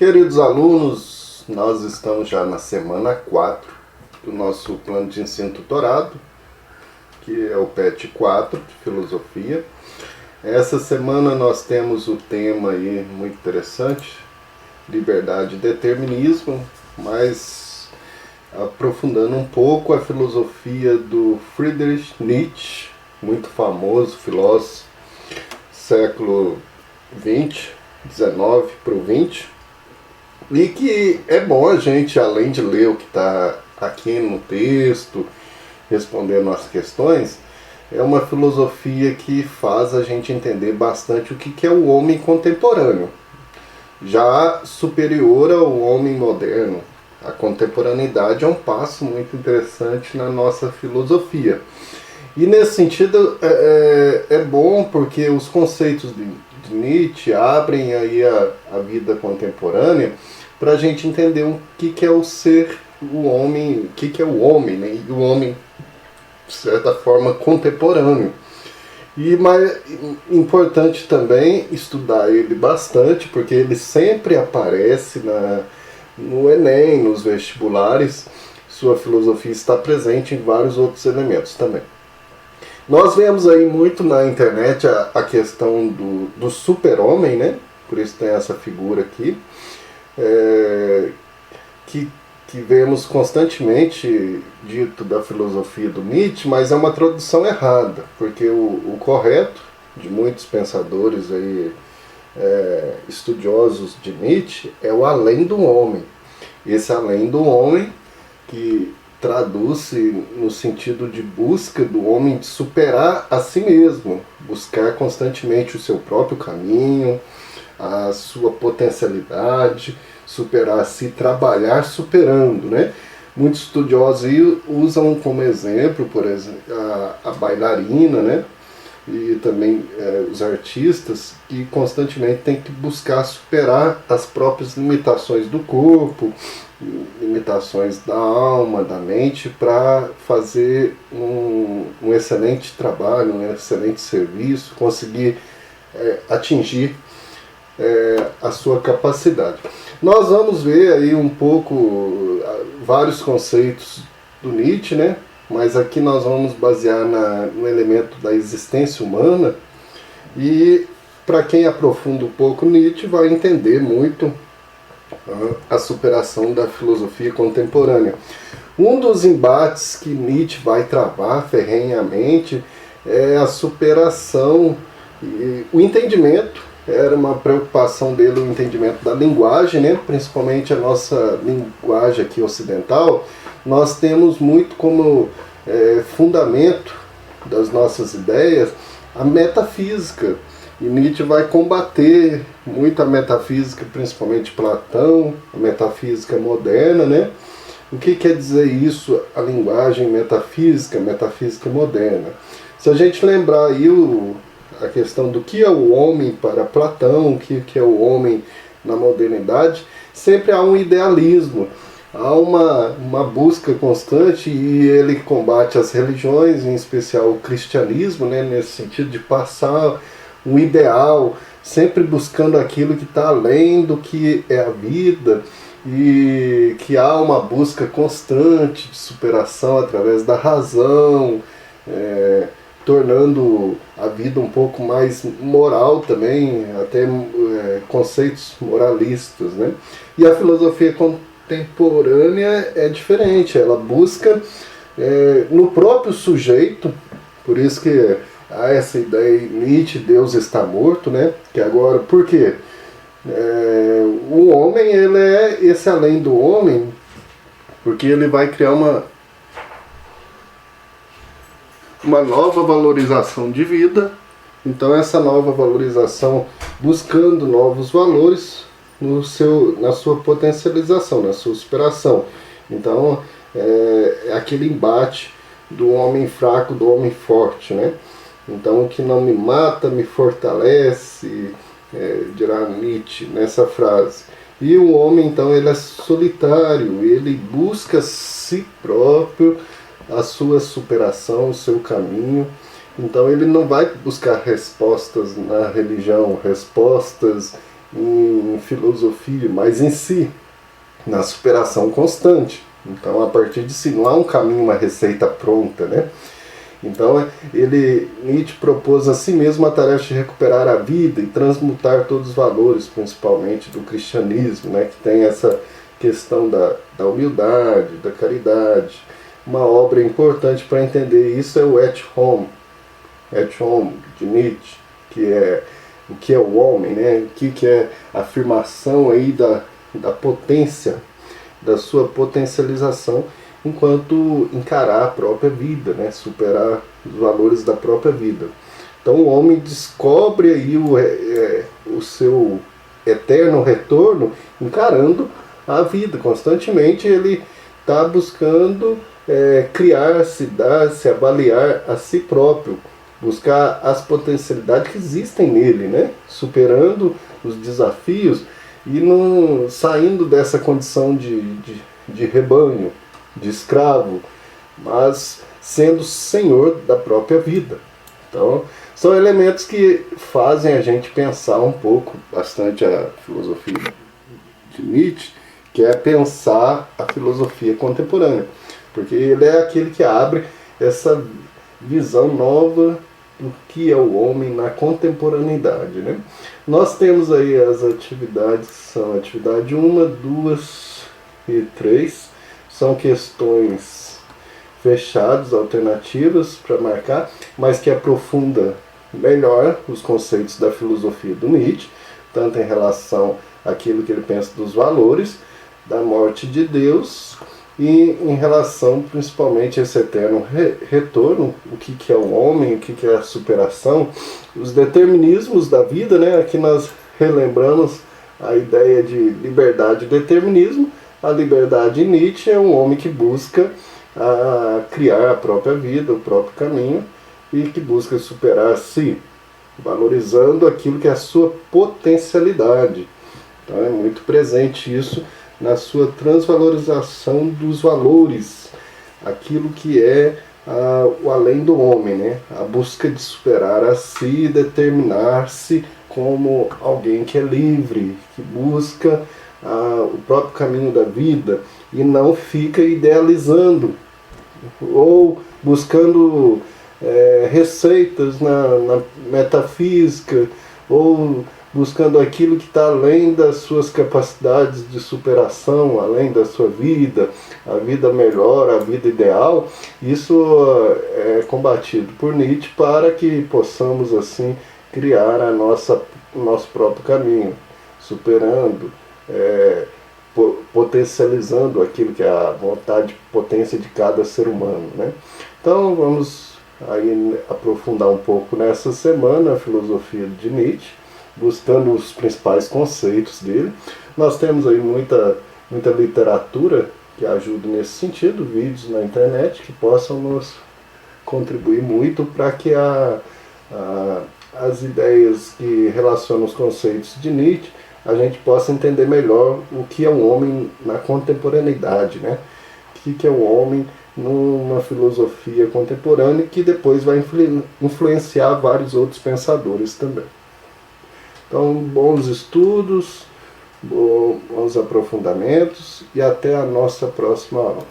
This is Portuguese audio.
Queridos alunos, nós estamos já na semana 4 do nosso plano de ensino tutorado, que é o PET 4 de Filosofia. Essa semana nós temos o tema aí muito interessante, liberdade e determinismo, mas aprofundando um pouco a filosofia do Friedrich Nietzsche, muito famoso filósofo, século XX, 19 para o 20, e que é bom a gente, além de ler o que está aqui no texto, respondendo as questões, é uma filosofia que faz a gente entender bastante o que é o homem contemporâneo, já superior ao homem moderno. A contemporaneidade é um passo muito interessante na nossa filosofia. E nesse sentido é bom porque os conceitos de Nietzsche abrem aí a vida contemporânea para a gente entender o que é o ser, o homem, o que é o homem, né? E o homem, de certa forma, contemporâneo. E mais importante também estudar ele bastante, porque ele sempre aparece no Enem, nos vestibulares. Sua filosofia está presente em vários outros elementos também. Nós vemos aí muito na internet a questão do super-homem, né? Por isso tem essa figura aqui, que vemos constantemente dito da filosofia do Nietzsche, mas é uma tradução errada, porque o correto de muitos pensadores aí, estudiosos de Nietzsche é o além do homem. Esse além do homem que traduz-se no sentido de busca do homem de superar a si mesmo, buscar constantemente o seu próprio caminho, a sua potencialidade, superar a si, trabalhar superando, né? Muitos estudiosos usam como exemplo, por exemplo, a bailarina, né? E também os artistas que constantemente têm que buscar superar as próprias limitações do corpo, limitações da alma, da mente, para fazer um excelente trabalho, um excelente serviço, conseguir atingir a sua capacidade. Nós vamos ver aí um pouco vários conceitos do Nietzsche, né? Mas aqui nós vamos basear no elemento da existência humana, e para quem aprofunda um pouco Nietzsche vai entender muito a superação da filosofia contemporânea. Um dos embates que Nietzsche vai travar ferrenhamente é a superação e o entendimento. Era uma preocupação dele o entendimento da linguagem, né? Principalmente a nossa linguagem aqui ocidental. Nós temos muito como fundamento das nossas ideias a metafísica. E Nietzsche vai combater muito a metafísica, principalmente Platão, a metafísica moderna, né? O que quer dizer isso, a linguagem metafísica moderna? Se a gente lembrar aí a questão do que é o homem para Platão, o que é o homem na modernidade, sempre há um idealismo, há uma busca constante, e ele combate as religiões, em especial o cristianismo, né, nesse sentido de passar um ideal, sempre buscando aquilo que está além do que é a vida, e que há uma busca constante de superação através da razão, tornando a vida um pouco mais moral também, até conceitos moralistas, né? E a filosofia contemporânea é diferente, ela busca no próprio sujeito, por isso que há essa ideia, Nietzsche, Deus está morto, né? Que agora, por quê? O homem, ele é esse além do homem, porque ele vai criar uma nova valorização de vida. Então essa nova valorização buscando novos valores na sua potencialização, na sua superação. Então é aquele embate do homem fraco, do homem forte, né? Então o que não me mata me fortalece, dirá Nietzsche nessa frase. E o homem, então, ele é solitário, ele busca si próprio, a sua superação, o seu caminho. Então ele não vai buscar respostas na religião, respostas em filosofia, mas em si, na superação constante. Então, a partir de si, não há um caminho, uma receita pronta, né? Então, Nietzsche propôs a si mesmo a tarefa de recuperar a vida e transmutar todos os valores, principalmente do cristianismo, né? Que tem essa questão da humildade, da caridade. Uma obra importante para entender isso é o Et Homo, de Nietzsche, que é o que é o homem, né? O que é a afirmação aí da potência, da sua potencialização, enquanto encarar a própria vida, né? Superar os valores da própria vida. Então o homem descobre aí o seu eterno retorno encarando a vida. Constantemente ele está buscando criar-se, dar-se, avaliar a si próprio, buscar as potencialidades que existem nele, né? Superando os desafios e não saindo dessa condição de rebanho, de escravo, mas sendo senhor da própria vida. Então, são elementos que fazem a gente pensar um pouco, bastante a filosofia de Nietzsche, que é pensar a filosofia contemporânea, porque ele é aquele que abre essa visão nova do que é o homem na contemporaneidade, né? Nós temos aí as atividades, são atividade 1, 2 e 3, são questões fechadas, alternativas para marcar, mas que aprofunda melhor os conceitos da filosofia do Nietzsche, tanto em relação àquilo que ele pensa dos valores, da morte de Deus, e em relação principalmente a esse eterno retorno, o que é o homem, o que é a superação, os determinismos da vida, né? Aqui nós relembramos a ideia de liberdade e determinismo. A liberdade em Nietzsche é um homem que busca criar a própria vida, o próprio caminho, e que busca superar-se, valorizando aquilo que é a sua potencialidade. Então é muito presente isso na sua transvalorização dos valores, aquilo que é o além do homem, né? A busca de superar a si, determinar-se como alguém que é livre, que busca o próprio caminho da vida e não fica idealizando ou buscando receitas na metafísica ou buscando aquilo que está além das suas capacidades de superação, além da sua vida, a vida melhor, a vida ideal. Isso é combatido por Nietzsche para que possamos assim criar o nosso próprio caminho, superando, potencializando aquilo que é a vontade, potência de cada ser humano, né? Então vamos aí aprofundar um pouco nessa semana a filosofia de Nietzsche, buscando os principais conceitos dele. Nós temos aí muita literatura que ajuda nesse sentido, vídeos na internet que possam nos contribuir muito para que as ideias que relacionam os conceitos de Nietzsche a gente possa entender melhor o que é o homem na contemporaneidade, né? O que é o homem numa filosofia contemporânea que depois vai influenciar vários outros pensadores também. Então, bons estudos, bons aprofundamentos e até a nossa próxima aula.